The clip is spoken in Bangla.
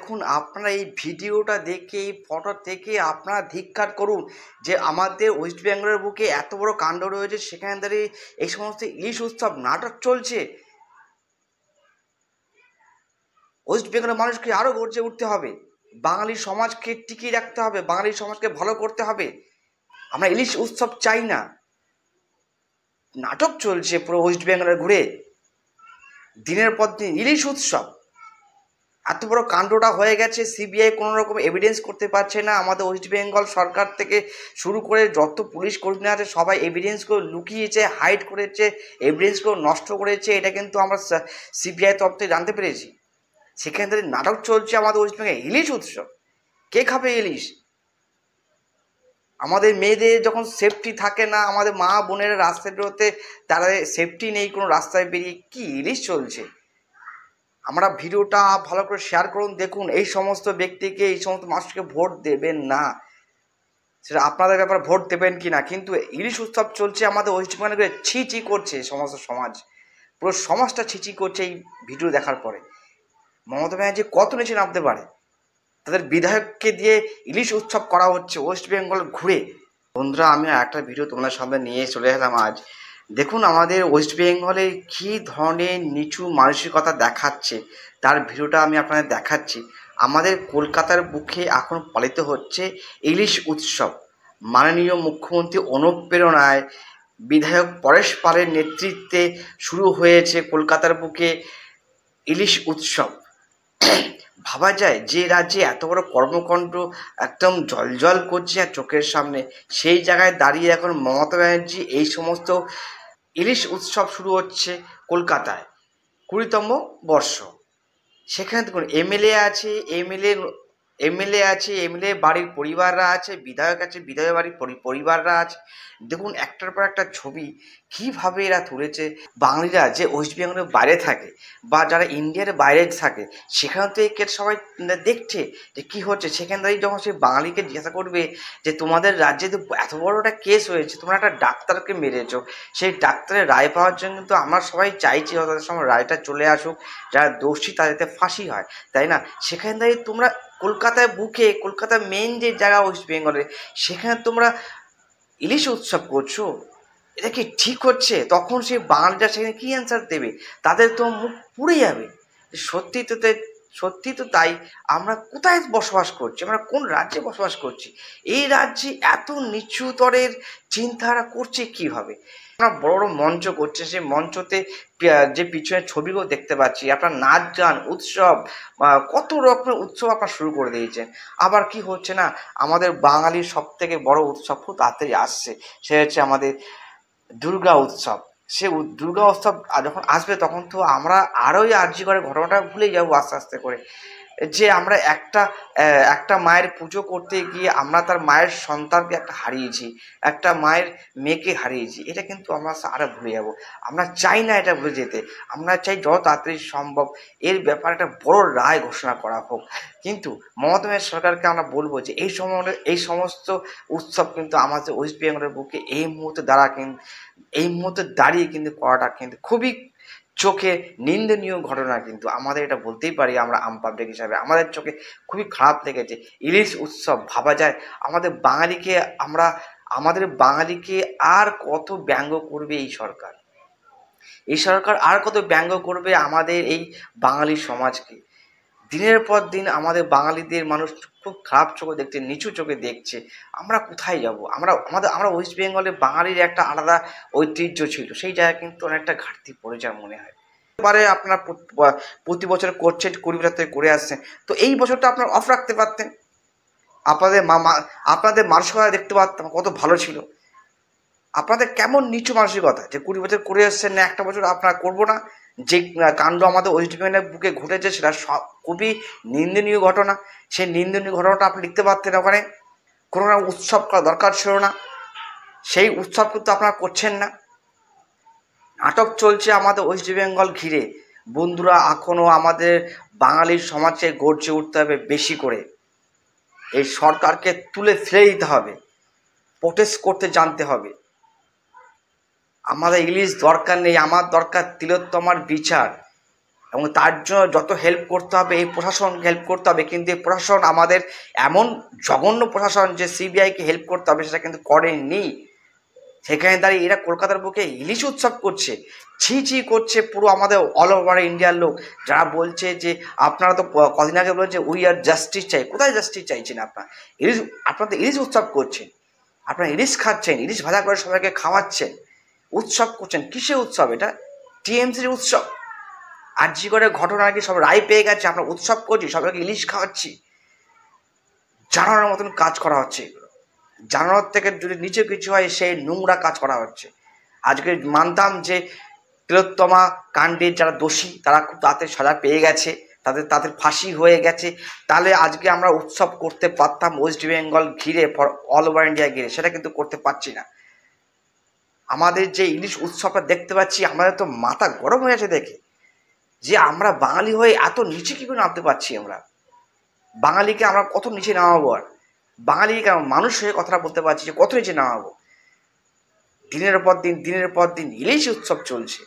দেখুন, আপনারা এই ভিডিওটা দেখে, এই ফটো থেকে আপনারা ধিক্কার করুন যে আমাদের ওয়েস্ট বেঙ্গলের বুকে এত বড় কাণ্ড রয়েছে, সেখানে দাঁড়িয়ে এই সমস্ত ইলিশ উৎসব নাটক চলছে। ওয়েস্ট বেঙ্গলের মানুষকে আরও গর্জে উঠতে হবে, বাঙালি সমাজকে টিকিয়ে রাখতে হবে, বাঙালি সমাজকে ভালো করতে হবে। আমরা ইলিশ উৎসব চাই না। নাটক চলছে পুরো ওয়েস্ট বেঙ্গলের ঘুরে, দিনের পর দিন ইলিশ উৎসব। এত বড় কাণ্ডটা হয়ে গেছে, সিবিআই কোনো রকম এভিডেন্স করতে পারছে না। আমাদের ওয়েস্ট বেঙ্গল সরকার থেকে শুরু করে যত পুলিশ কর্মী আছে সবাই এভিডেন্সগুলো লুকিয়েছে, হাইড করেছে, এভিডেন্সগুলো নষ্ট করেছে। এটা কিন্তু আমরা সিবিআই তরফ থেকে জানতে পেরেছি। সেখান থেকে নাটক চলছে আমাদের ওয়েস্ট বেঙ্গলে ইলিশ উৎসব। কে খাবে ইলিশ? আমাদের মেয়েদের যখন সেফটি থাকে না, আমাদের মা বোনেরা রাস্তায় বেরোতে তারা সেফটি নেই, কোনো রাস্তায় বেরিয়ে কি ইলিশ চলছে। আমরা ভিডিওটা ভালো করে শেয়ার করুন, দেখুন। এই সমস্ত ব্যক্তিকে, এই সমস্ত মানুষকে ভোট দেবেন না, সেটা আপনাদের ব্যাপারে, ভোট দেবেন কি না। কিন্তু ইলিশ উৎসব চলছে আমাদের ওয়েস্ট বেঙ্গলে, ছি ছি করছে সমস্ত সমাজ, পুরো সমাজটা ছি করছে এই ভিডিও দেখার পরে। মমতা ব্যানার্জি কত নিচে নামতে পারে? তাদের বিধায়ককে দিয়ে ইলিশ উৎসব করা হচ্ছে ওয়েস্ট বেঙ্গল ঘুরে। বন্ধুরা, আমি একটা ভিডিও তোমাদের সামনে নিয়ে চলে এলাম আজ। দেখুন, আমাদের ওয়েস্ট বেঙ্গলে কী ধরনের নিচু মানসিকতা দেখাচ্ছে, তার ভিডিওটা আমি আপনাদের দেখাচ্ছি। আমাদের কলকাতার বুকে এখন পালিত হচ্ছে ইলিশ উৎসব। মাননীয় মুখ্যমন্ত্রী অনুপ্রেরণায় বিধায়ক পরেশ পালের নেতৃত্বে শুরু হয়েছে কলকাতার বুকে ইলিশ উৎসব। ভাবা যায় যে রাজ্যে এত বড় কর্মকাণ্ড একদম জলজল করছে আর চোখের সামনে, সেই জায়গায় দাঁড়িয়ে এখন মমতা ব্যানার্জি এই সমস্ত ইলিশ উৎসব শুরু হচ্ছে কলকাতায় 20তম বর্ষ। সেখানে দেখুন, এমএলএ আছে, এমএলএ বাড়ির পরিবাররা আছে, বিধায়ক আছে, বিধায়ক বাড়ির পরিবাররা আছে। দেখুন, একটার পর একটা ছবি কীভাবে এরা তুলেছে। বাঙালিরা যে ওয়েস্ট বেঙ্গলের বাইরে থাকে বা যারা ইন্ডিয়ার বাইরে থাকে, সেখানে তো এই সবাই দেখছে যে কী হচ্ছে। সেখান থেকে যখন সেই বাঙালিকে জিজ্ঞাসা করবে যে তোমাদের রাজ্যে তো এত বড় একটা কেস হয়েছে, তোমরা একটা ডাক্তারকে মেরেছো, সেই ডাক্তারের রায় পাওয়ার জন্য কিন্তু আমরা সবাই চাইছি তাদের সময় রায়টা চলে আসুক, যারা দোষী তাদেরকে ফাঁসি হয়, তাই না? সেখান থেকে তোমরা কলকাতায় বুকে, কলকাতা মেন যে জায়গা ওয়েস্ট বেঙ্গলে, সেখানে তোমরা ইলিশ উৎসব করছো, এটা কি ঠিক হচ্ছে? তখন সেই বাঙালিরা সেখানে কী অ্যান্সার দেবে? তাদের তো মুখ পুড়ে যাবে। সত্যি তো তাই। আমরা কোথায় বসবাস করছি? আমরা কোন রাজ্যে বসবাস করছি? এই রাজ্যে এত নিচুতরের চিন্তাধারা করছে কীভাবে? আমরা বড় বড় মঞ্চ করছে, সেই মঞ্চতে যে পিছনে ছবিগুলো দেখতে পাচ্ছি, আপনার নাচ গান উৎসব, কত রকমের উৎসব আপনার শুরু করে দিয়েছেন। আবার কি হচ্ছে না, আমাদের বাঙালির সব থেকে বড় উৎসব খুব তাড়াতাড়ি আসছে, সে হচ্ছে আমাদের দুর্গা উৎসব। সে দুর্গা উৎসব যখন আসবে তখন তো আমরা আরোই আর্জি করে ঘটনাটা ভুলে যাবো আস্তে আস্তে করে, যে আমরা একটা মায়ের পুজো করতে গিয়ে আমরা তার মায়ের সন্তানকে একটা হারিয়েছি, একটা মায়ের মেয়েকে হারিয়েছি। এটা কিন্তু আমরা আরও ভুলে যাব। আমরা চাই না এটা ভুলে যেতে। আমরা চাই যত তাড়াতাড়ি সম্ভব এর ব্যাপারে একটা বড় রায় ঘোষণা করা হোক। কিন্তু মমতা ব্যানার্জি সরকারকে আমরা বলবো যে এই সমস্ত উৎসব কিন্তু আমাদের ওয়েস্ট বেঙ্গলের বুকে এই মুহূর্তে দাঁড়িয়ে কিন্তু করাটা কিন্তু খুবই চোখে নিন্দনীয় ঘটনা। কিন্তু আমাদের এটা বলতেই পারি, আমরা আম পাবলিক হিসাবে আমাদের চোখে খুবই খারাপ লেগেছে। ইলিশ উৎসব, ভাবা যায় আমাদের বাঙালিকে আর কত ব্যঙ্গ করবে এই সরকার? আর কত ব্যঙ্গ করবে আমাদের এই বাঙালি সমাজকে? দিনের পর দিন আমাদের বাঙালিদের মানুষ খুব খারাপ চোখে দেখছে, নিচু চোখে দেখছে। আমরা কোথায় যাব? আমরা ওয়েস্ট বেঙ্গলে বাঙালির একটা আলাদা ঐতিহ্য ছিল, সেই জায়গায় কিন্তু অনেকটা ঘাটতি পড়ে যায় মনে হয়। এবারে আপনারা প্রতি বছর করছেন, 20 বছর থেকে করে আসছেন, তো এই বছরটা আপনারা অফ রাখতে পারতেন। আপনাদের মানসিকতা দেখতে পারতাম কত ভালো ছিল। আপনাদের কেমন নিচু মানসিকতা যে 20 বছর করে আসছেন না, একটা বছর আপনারা করবো না। যে কাণ্ড আমাদের ওয়েস্ট বেঙ্গলের বুকে ঘটেছে সেটা খুবই নিন্দনীয় ঘটনা। সেই নিন্দনীয় ঘটনাটা আপনি লিখতে পারতেন ওখানে। কোনো উৎসব করা দরকার ছিল না, সেই উৎসব কিন্তু আপনারা করছেন না। নাটক চলছে আমাদের ওয়েস্ট বেঙ্গল ঘিরে। বন্ধুরা, এখনও আমাদের বাঙালির সমাজে গর্জে উঠতে হবে বেশি করে। এই সরকারকে তুলে ফেলে দিতে হবে, প্রোটেস্ট করতে জানতে হবে। আমাদের ইলিশ দরকার নেই, আমার দরকার তিলোত্তমার বিচার। এবং তার জন্য যত হেল্প করতে হবে এই প্রশাসনকে হেল্প করতে হবে, কিন্তু এই প্রশাসন আমাদের এমন জঘন্য প্রশাসন যে সিবিআইকে হেল্প করতে হবে সেটা কিন্তু করেনি। সেখানে দাঁড়িয়ে এরা কলকাতার বুকে ইলিশ উৎসব করছে, ছি ছি করছে পুরো আমাদের অল ওভার ইন্ডিয়ার লোক, যারা বলছে যে আপনারা তো কদিন আগে বলছে উই আর জাস্টিস চাই। কোথায় জাস্টিস চাইছেন আপনারা? ইলিশ, আপনারা তো ইলিশ উৎসব করছেন, আপনারা ইলিশ খাচ্ছেন, ইলিশ ভাজা করে সবাইকে খাওয়াচ্ছেন, উৎসব করছেন। কিসে উৎসব এটা? টিএমসির উৎসব। আরজি করে ঘটনা নাকি সব রায় পেয়ে গেছে, আমরা উৎসব করছি, সবাইকে ইলিশ খাওয়াচ্ছি। জানানোর মতন কাজ করা হচ্ছে এগুলো। জানানোর থেকে যদি নিচে কিছু হয় সেই নোংরা কাজ করা হচ্ছে। আজকে মানতাম যে তিলোত্তমা কাণ্ডের যারা দোষী তারা খুব তাড়াতাড়ি সাজা পেয়ে গেছে, তাদের ফাঁসি হয়ে গেছে, তাহলে আজকে আমরা উৎসব করতে পারতাম ওয়েস্ট বেঙ্গল ঘিরে, অল ওভার ইন্ডিয়া ঘিরে। সেটা কিন্তু করতে পারছি না। আমাদের যে ইলিশ উৎসবটা দেখতে পাচ্ছি, আমাদের তো মাথা গরম হয়ে আছে দেখে, যে আমরা বাঙালি হয়ে এত নিচে কী করে নামতে পারছি। আমরা বাঙালিকে আমরা কত নিচে নামাবো, আর বাঙালিকে মানুষ হয়ে কথাটা বলতে পারছি যে কত নিচে নামাবো। দিনের পর দিন ইলিশ উৎসব চলছে।